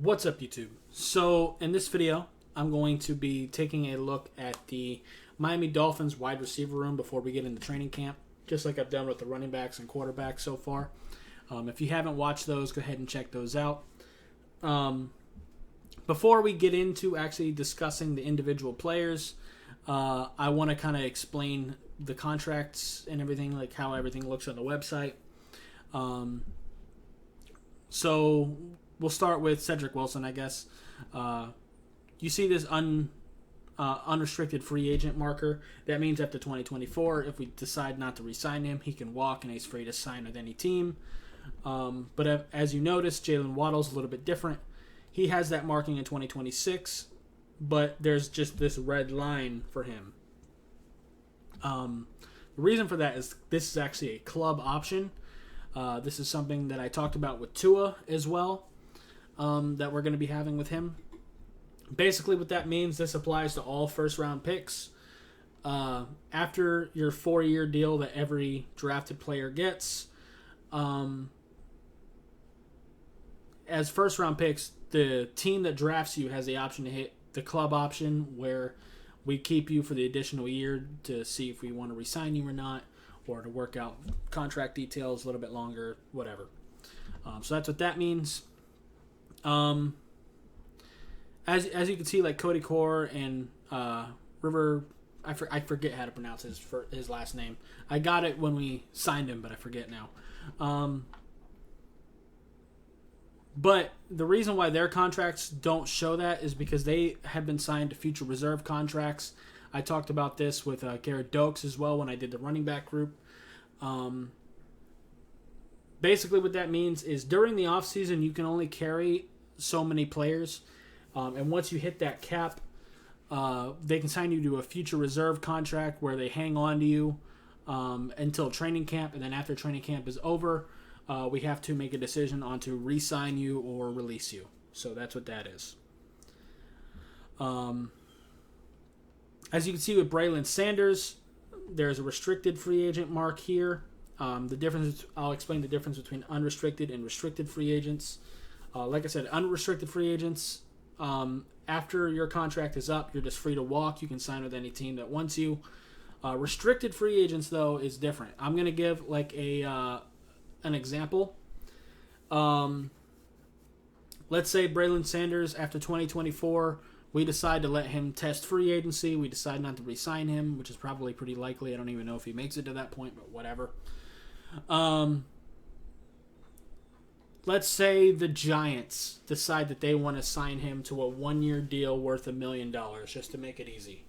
What's up, YouTube? So in this video, I'm going to be taking a look at the Miami Dolphins wide receiver room before we get into training camp, just like I've done with the running backs and quarterbacks so far. If you haven't watched those, go ahead and check those out. Before we get into actually discussing the individual players, I want to kind of explain the contracts and everything, like how everything looks on the website. So we'll start with Cedric Wilson, I guess. You see this unrestricted free agent marker. That means after 2024, if we decide not to re-sign him, he can walk and he's free to sign with any team. But as you notice, Jaylen Waddle's a little bit different. He has that marking in 2026, but there's just this red line for him. The reason for that is this is actually a club option. This is something that I talked about with Tua as well, that we're going to be having with him. Basically what that means, this applies to all first-round picks. After your 4-year deal that every drafted player gets, as first-round picks, the team that drafts you has the option to hit the club option, where we keep you for the additional year to see if we want to re-sign you or not, or to work out contract details a little bit longer, whatever. So that's what that means. As you can see, like Cody Core and River, I forget how to pronounce his last name. I got it when we signed him, but I forget now. But the reason why their contracts don't show that is because they have been signed to future reserve contracts. I talked about this with Garrett Dokes as well when I did the running back group. Basically what that means is during the offseason, you can only carry so many players. And once you hit that cap, they can sign you to a future reserve contract where they hang on to you until training camp. And then after training camp is over, we have to make a decision on to re-sign you or release you. So that's what that is. As you can see with Braylon Sanders, there's a restricted free agent mark here. The difference, I'll explain the difference between unrestricted and restricted free agents. Like I said, unrestricted free agents, after your contract is up, you're just free to walk. You can sign with any team that wants you. Restricted free agents, though, is different. I'm going to give like an example. Let's say Braylon Sanders, after 2024, we decide to let him test free agency. We decide not to re-sign him, which is probably pretty likely. I don't even know if he makes it to that point, but whatever. Let's say the Giants decide that they want to sign him to a 1-year deal worth $1 million, just to make it easy.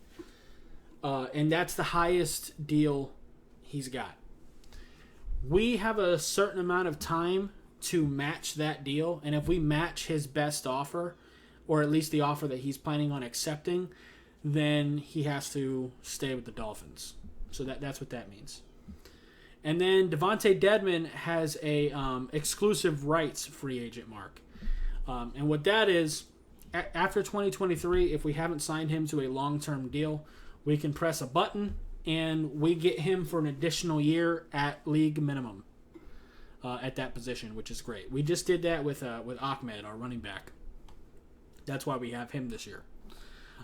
And that's the highest deal he's got. We have a certain amount of time to match that deal, and if we match his best offer, or at least the offer that he's planning on accepting, then he has to stay with the Dolphins. So that's what that means. And then Devontae Dedmon has a exclusive rights free agent mark. And what that is, after 2023, if we haven't signed him to a long-term deal, we can press a button and we get him for an additional year at league minimum at that position, which is great. We just did that with Ahmed, our running back. That's why we have him this year.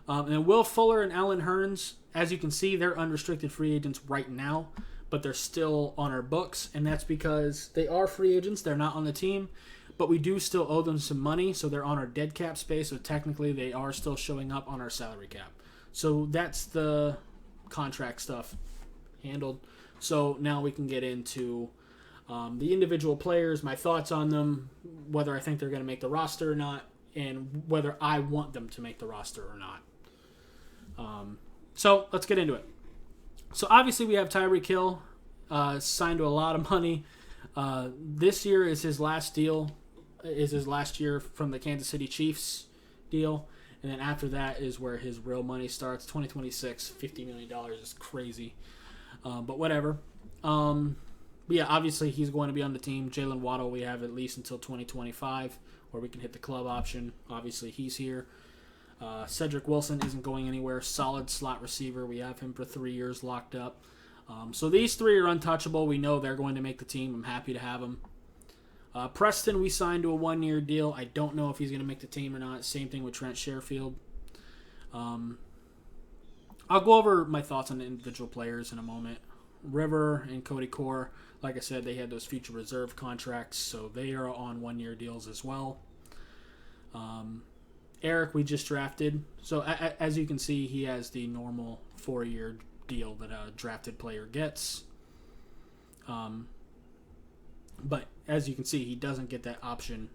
And Will Fuller and Allen Hurns, as you can see, they're unrestricted free agents right now, but they're still on our books, and that's because they are free agents. They're not on the team, but we do still owe them some money, so they're on our dead cap space, so technically they are still showing up on our salary cap. So that's the contract stuff handled. So now we can get into the individual players, my thoughts on them, whether I think they're going to make the roster or not, and whether I want them to make the roster or not. So let's get into it. So obviously we have Tyreek Hill signed to a lot of money. This year is his last deal, is his last year from the Kansas City Chiefs deal. And then after that is where his real money starts. 2026, $50 million is crazy. But whatever. But yeah, obviously he's going to be on the team. Jaylen Waddle we have at least until 2025, where we can hit the club option. Obviously he's here. Cedric Wilson isn't going anywhere. Solid slot receiver. We have him for 3 years locked up. So these three are untouchable. We know they're going to make the team. I'm happy to have them. Preston, we signed to a 1-year deal. I don't know if he's going to make the team or not. Same thing with Trent Sherfield. I'll go over my thoughts on the individual players in a moment. River and Cody Core, like I said, they had those future reserve contracts, so they are on 1-year deals as well. Eric, we just drafted. So as you can see, he has the normal 4-year deal that a drafted player gets. But as you can see, he doesn't get that option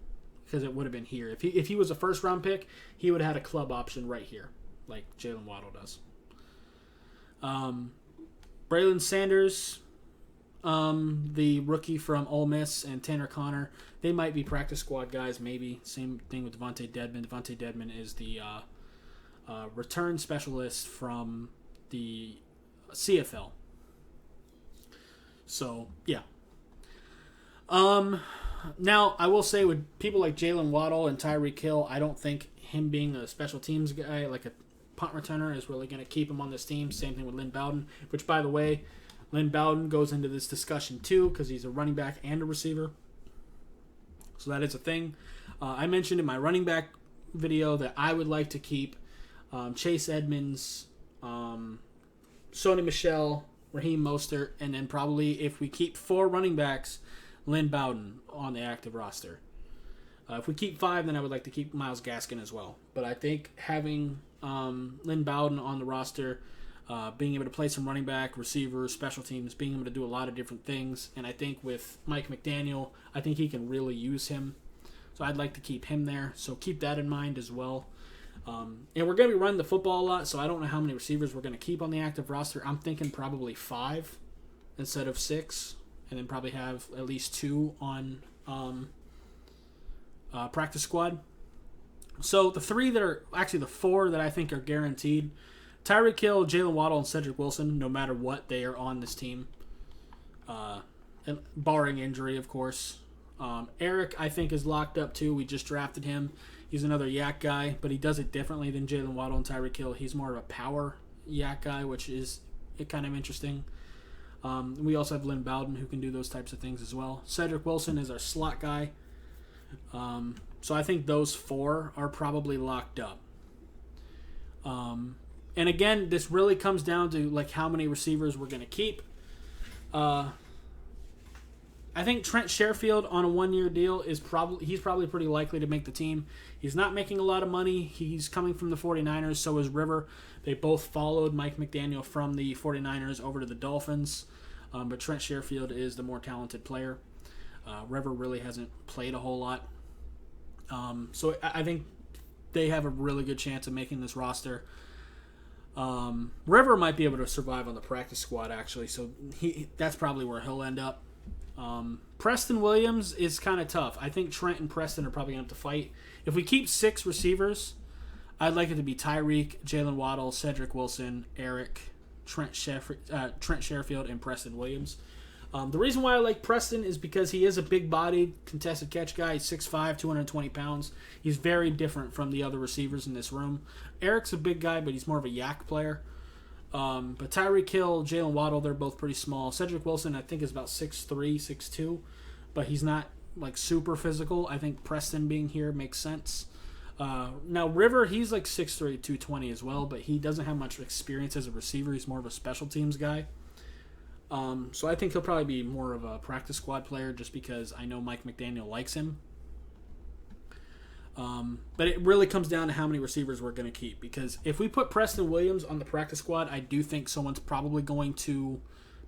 because it would have been here. If he was a first-round pick, he would have had a club option right here, like Jaylen Waddle does. Braylon Sanders, the rookie from Ole Miss, and Tanner Connor, they might be practice squad guys, maybe. Same thing with Devontae Dedmon. Devontae Dedmon is the return specialist from the CFL. So, yeah. Now, I will say with people like Jaylen Waddle and Tyreek Hill, I don't think him being a special teams guy, like a punt returner, is really going to keep him on this team. Same thing with Lynn Bowden, which, by the way, Lynn Bowden goes into this discussion too because he's a running back and a receiver. So that is a thing. I mentioned in my running back video that I would like to keep Chase Edmonds, Sony Michel, Raheem Mostert, and then probably if we keep 4 running backs, Lynn Bowden on the active roster. If we keep 5, then I would like to keep Myles Gaskin as well. But I think having Lynn Bowden on the roster, being able to play some running back, receiver, special teams, being able to do a lot of different things, and I think with Mike McDaniel, I think he can really use him. So I'd like to keep him there. So keep that in mind as well. And we're going to be running the football a lot, so I don't know how many receivers we're going to keep on the active roster. I'm thinking probably 5 instead of 6. And then probably have at least 2 on practice squad. So the 3 that are actually the 4 that I think are guaranteed: Tyreek Hill, Jaylen Waddle, and Cedric Wilson. No matter what, they are on this team, and barring injury, of course. Eric, I think, is locked up too. We just drafted him. He's another yak guy, but he does it differently than Jaylen Waddle and Tyreek Hill. He's more of a power yak guy, which is kind of interesting. We also have Lynn Bowden, who can do those types of things as well. Cedric Wilson is our slot guy. So I think those 4 are probably locked up. And again, this really comes down to like how many receivers we're going to keep. I think Trent Sherfield on a 1-year deal he's probably pretty likely to make the team. He's not making a lot of money. He's coming from the 49ers, so is River. They both followed Mike McDaniel from the 49ers over to the Dolphins. But Trent Sherfield is the more talented player. River really hasn't played a whole lot. So I think they have a really good chance of making this roster. River might be able to survive on the practice squad, actually, so that's probably where he'll end up. Preston Williams is kind of tough. I think Trent and Preston are probably going to have to fight. If we keep 6 receivers, I'd like it to be Tyreek, Jaylen Waddle, Cedric Wilson, Eric, Trent Sherfield, and Preston Williams. The reason why I like Preston is because he is a big-bodied, contested catch guy. He's 6'5", 220 pounds. He's very different from the other receivers in this room. Eric's a big guy, but he's more of a yak player. But Tyreek Hill, Jaylen Waddle, they're both pretty small. Cedric Wilson, I think, is about 6'3", 6'2", but he's not like super physical. I think Preston being here makes sense. Now, River, he's like 6'3", 220 as well, but he doesn't have much experience as a receiver. He's more of a special teams guy. So I think he'll probably be more of a practice squad player just because I know Mike McDaniel likes him. But it really comes down to how many receivers we're going to keep, because if we put Preston Williams on the practice squad, I do think someone's probably going to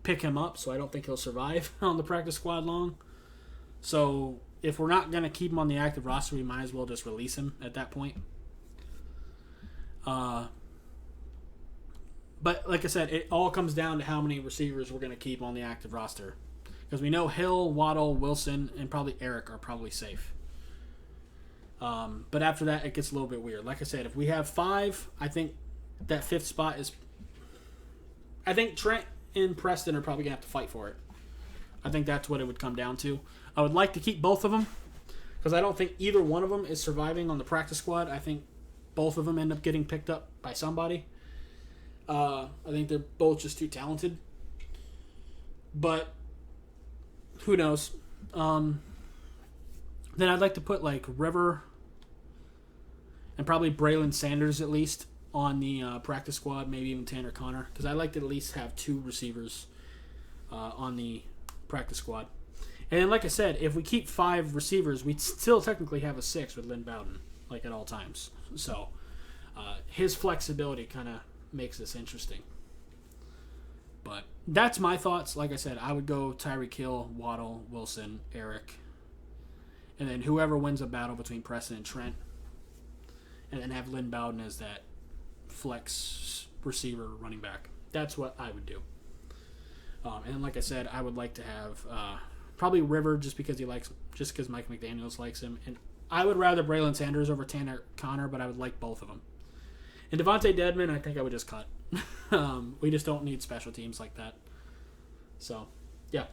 pick him up, so I don't think he'll survive on the practice squad long. So if we're not going to keep him on the active roster, we might as well just release him at that point. But like I said, it all comes down to how many receivers we're going to keep on the active roster, because we know Hill, Waddle, Wilson, and probably Eric are probably safe. But after that, it gets a little bit weird. Like I said, if we have 5, I think that 5th spot is... I think Trent and Preston are probably going to have to fight for it. I think that's what it would come down to. I would like to keep both of them, because I don't think either one of them is surviving on the practice squad. I think both of them end up getting picked up by somebody. I think they're both just too talented. But who knows? Then I'd like to put like River and probably Braylon Sanders at least on the practice squad, maybe even Tanner Connor, because I'd like to at least have 2 receivers on the practice squad. And like I said, if we keep 5 receivers, we'd still technically have a 6 with Lynn Bowden, like at all times. So his flexibility kind of makes this interesting. But that's my thoughts. Like I said, I would go Tyreek Hill, Waddle, Wilson, Eric, and then whoever wins a battle between Preston and Trent, and then have Lynn Bowden as that flex receiver running back. That's what I would do. And like I said, I would like to have probably River just because Mike McDaniels likes him, and I would rather Braylon Sanders over Tanner Connor, but I would like both of them. And Devontae Dedmon, I think I would just cut. We just don't need special teams like that. So, yeah.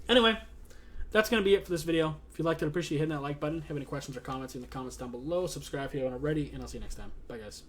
Anyway, that's going to be it for this video. If you liked it, I appreciate you hitting that like button. Have any questions or comments in the comments down below. Subscribe if you haven't already, and I'll see you next time. Bye, guys.